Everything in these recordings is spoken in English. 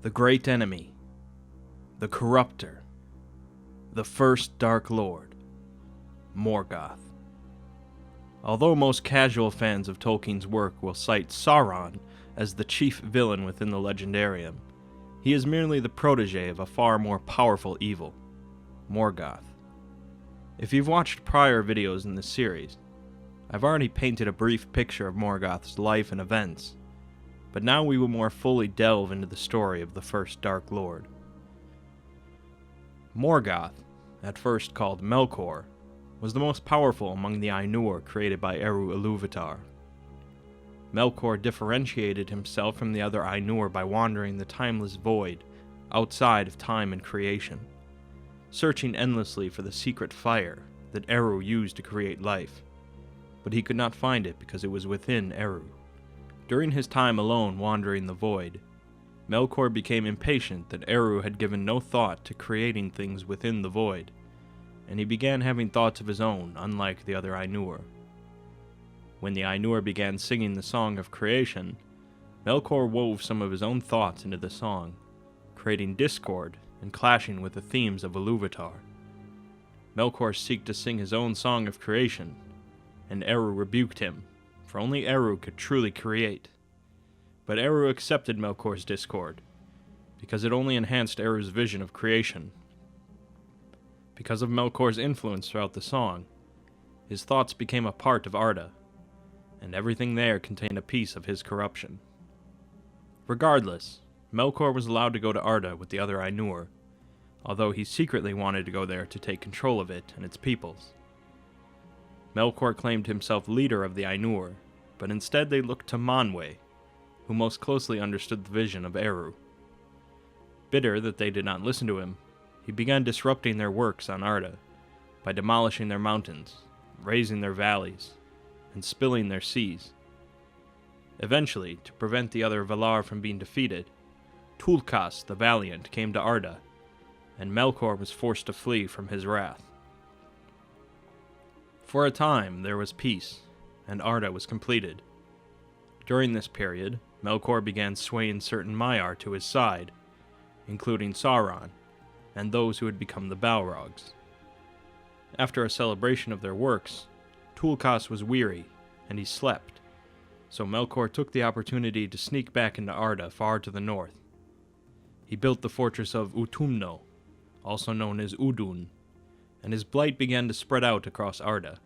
The Great Enemy, the Corruptor, the First Dark Lord, Morgoth. Although most casual fans of Tolkien's work will cite Sauron as the chief villain within the Legendarium, he is merely the protege of a far more powerful evil, Morgoth. If you've watched prior videos in this series, I've already painted a brief picture of Morgoth's life and events, but now we will more fully delve into the story of the First Dark Lord. Morgoth, at first called Melkor, was the most powerful among the Ainur created by Eru Ilúvatar. Melkor differentiated himself from the other Ainur by wandering the timeless void outside of time and creation, searching endlessly for the secret fire that Eru used to create life, but he could not find it because it was within Eru. During his time alone wandering the void, Melkor became impatient that Eru had given no thought to creating things within the void, and he began having thoughts of his own, unlike the other Ainur. When the Ainur began singing the Song of Creation, Melkor wove some of his own thoughts into the song, creating discord and clashing with the themes of Ilúvatar. Melkor sought to sing his own Song of Creation, and Eru rebuked him, for only Eru could truly create. But Eru accepted Melkor's discord, because it only enhanced Eru's vision of creation. Because of Melkor's influence throughout the song, his thoughts became a part of Arda, and everything there contained a piece of his corruption. Regardless, Melkor was allowed to go to Arda with the other Ainur, although he secretly wanted to go there to take control of it and its peoples. Melkor claimed himself leader of the Ainur, but instead they looked to Manwë, who most closely understood the vision of Eru. Bitter that they did not listen to him, he began disrupting their works on Arda by demolishing their mountains, razing their valleys, and spilling their seas. Eventually, to prevent the other Valar from being defeated, Tulkas the Valiant came to Arda, and Melkor was forced to flee from his wrath. For a time, there was peace, and Arda was completed. During this period, Melkor began swaying certain Maiar to his side, including Sauron, and those who had become the Balrogs. After a celebration of their works, Tulkas was weary, and he slept, so Melkor took the opportunity to sneak back into Arda far to the north. He built the fortress of Utumno, also known as Udun, and his blight began to spread out across Arda.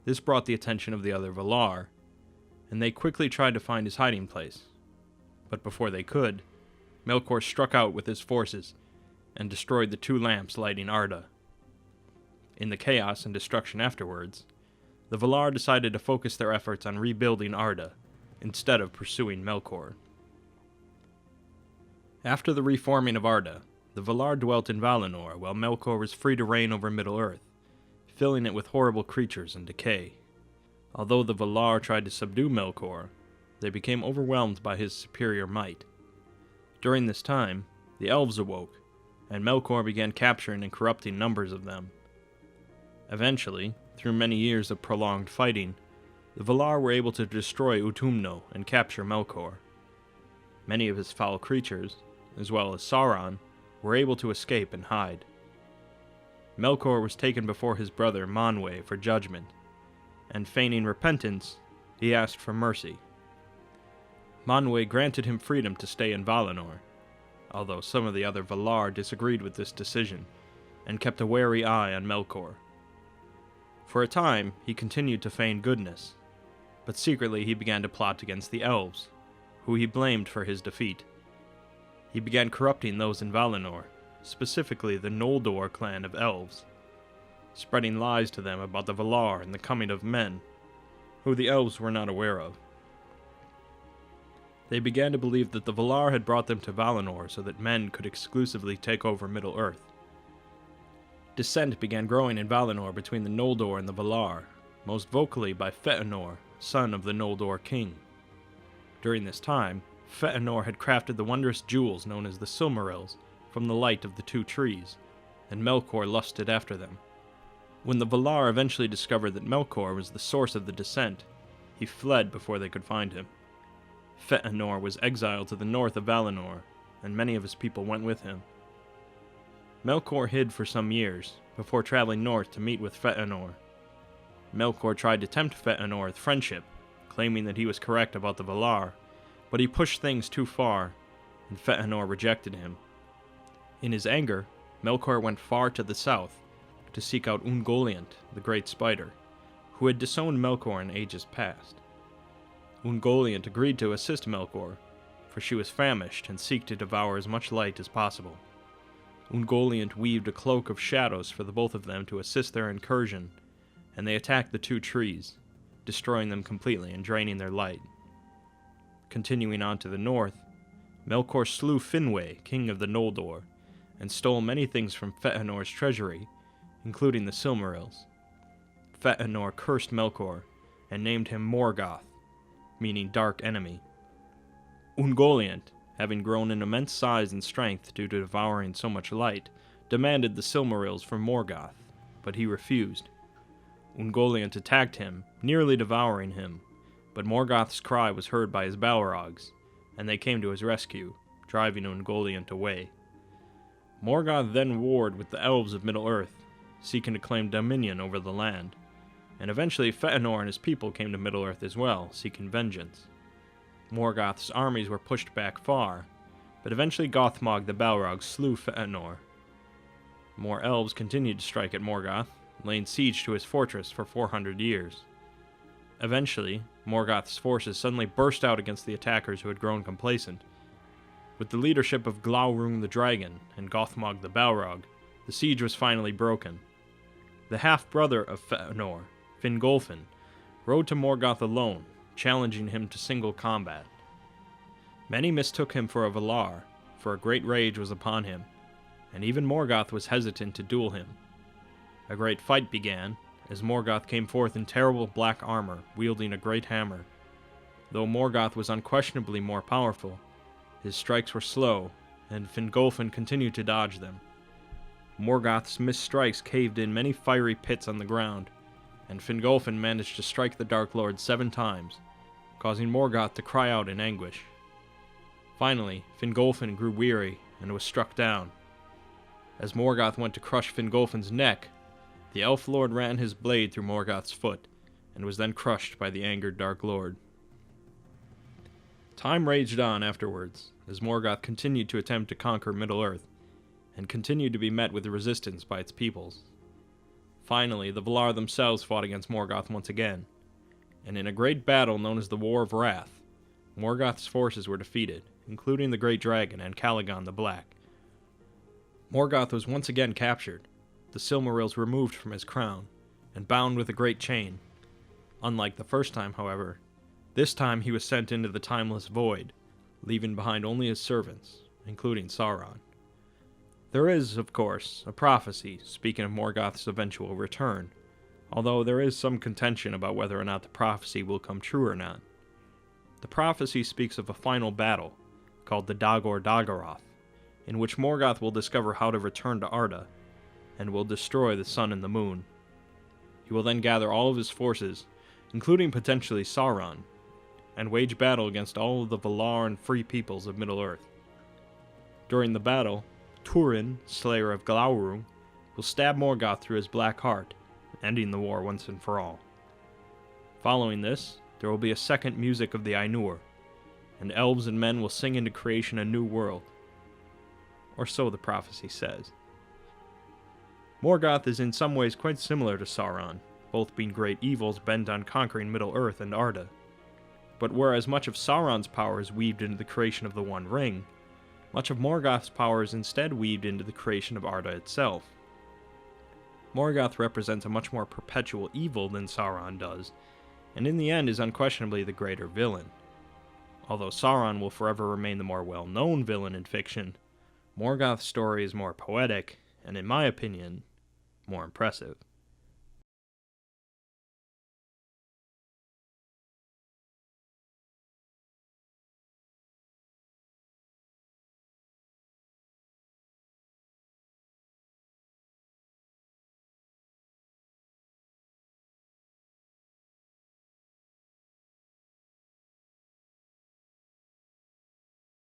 This brought the attention of the other Valar, and they quickly tried to find his hiding place. But before they could, Melkor struck out with his forces and destroyed the two lamps lighting Arda. In the chaos and destruction afterwards, the Valar decided to focus their efforts on rebuilding Arda, instead of pursuing Melkor. After the reforming of Arda, the Valar dwelt in Valinor while Melkor was free to reign over Middle-earth, filling it with horrible creatures and decay. Although the Valar tried to subdue Melkor, they became overwhelmed by his superior might. During this time, the elves awoke, and Melkor began capturing and corrupting numbers of them. Eventually, through many years of prolonged fighting, the Valar were able to destroy Utumno and capture Melkor. Many of his foul creatures, as well as Sauron, were able to escape and hide. Melkor was taken before his brother Manwë for judgment, and feigning repentance, he asked for mercy. Manwë granted him freedom to stay in Valinor, although some of the other Valar disagreed with this decision, and kept a wary eye on Melkor. For a time, he continued to feign goodness, but secretly he began to plot against the elves, who he blamed for his defeat. He began corrupting those in Valinor, specifically the Noldor clan of elves, spreading lies to them about the Valar and the coming of men, who the elves were not aware of. They began to believe that the Valar had brought them to Valinor so that men could exclusively take over Middle-earth. Dissent began growing in Valinor between the Noldor and the Valar, most vocally by Fëanor, son of the Noldor king. During this time, Fëanor had crafted the wondrous jewels known as the Silmarils from the light of the two trees, and Melkor lusted after them. When the Valar eventually discovered that Melkor was the source of the dissent, he fled before they could find him. Fëanor was exiled to the north of Valinor, and many of his people went with him. Melkor hid for some years, before traveling north to meet with Fëanor. Melkor tried to tempt Fëanor with friendship, claiming that he was correct about the Valar, but he pushed things too far, and Fëanor rejected him. In his anger, Melkor went far to the south to seek out Ungoliant, the Great Spider, who had disowned Melkor in ages past. Ungoliant agreed to assist Melkor, for she was famished and seeked to devour as much light as possible. Ungoliant weaved a cloak of shadows for the both of them to assist their incursion, and they attacked the two trees, destroying them completely and draining their light. Continuing on to the north, Melkor slew Finwë, king of the Noldor, and stole many things from Fëanor's treasury, including the Silmarils. Fëanor cursed Melkor, and named him Morgoth, meaning dark enemy. Ungoliant, having grown in immense size and strength due to devouring so much light, demanded the Silmarils from Morgoth, but he refused. Ungoliant attacked him, nearly devouring him, but Morgoth's cry was heard by his Balrogs, and they came to his rescue, driving Ungoliant away. Morgoth then warred with the elves of Middle-earth, seeking to claim dominion over the land, and eventually Fëanor and his people came to Middle-earth as well, seeking vengeance. Morgoth's armies were pushed back far, but eventually Gothmog the Balrog slew Fëanor. More elves continued to strike at Morgoth, laying siege to his fortress for 400 years. Eventually, Morgoth's forces suddenly burst out against the attackers who had grown complacent. With the leadership of Glaurung the Dragon and Gothmog the Balrog, the siege was finally broken. The half-brother of Fëanor, Fingolfin, rode to Morgoth alone, challenging him to single combat. Many mistook him for a Valar, for a great rage was upon him, and even Morgoth was hesitant to duel him. A great fight began, as Morgoth came forth in terrible black armor, wielding a great hammer. Though Morgoth was unquestionably more powerful, his strikes were slow, and Fingolfin continued to dodge them. Morgoth's missed strikes caved in many fiery pits on the ground, and Fingolfin managed to strike the Dark Lord 7 times, causing Morgoth to cry out in anguish. Finally, Fingolfin grew weary and was struck down. As Morgoth went to crush Fingolfin's neck, the Elf Lord ran his blade through Morgoth's foot, and was then crushed by the angered Dark Lord. Time raged on afterwards, as Morgoth continued to attempt to conquer Middle-earth, and continued to be met with resistance by its peoples. Finally, the Valar themselves fought against Morgoth once again, and in a great battle known as the War of Wrath, Morgoth's forces were defeated, including the Great Dragon and Calagon the Black. Morgoth was once again captured, the Silmarils removed from his crown, and bound with a great chain. Unlike the first time, however, this time he was sent into the timeless void, leaving behind only his servants, including Sauron. There is, of course, a prophecy speaking of Morgoth's eventual return, although there is some contention about whether or not the prophecy will come true or not. The prophecy speaks of a final battle, called the Dagor Dagoroth, in which Morgoth will discover how to return to Arda, and will destroy the sun and the moon. He will then gather all of his forces, including potentially Sauron, and wage battle against all of the Valar and free peoples of Middle-earth. During the battle, Turin, slayer of Glaurung, will stab Morgoth through his black heart, ending the war once and for all. Following this, there will be a second music of the Ainur, and elves and men will sing into creation a new world. Or so the prophecy says. Morgoth is in some ways quite similar to Sauron, both being great evils bent on conquering Middle-earth and Arda. But whereas much of Sauron's power is weaved into the creation of the One Ring, much of Morgoth's power is instead weaved into the creation of Arda itself. Morgoth represents a much more perpetual evil than Sauron does, and in the end is unquestionably the greater villain. Although Sauron will forever remain the more well-known villain in fiction, Morgoth's story is more poetic, and in my opinion, more impressive.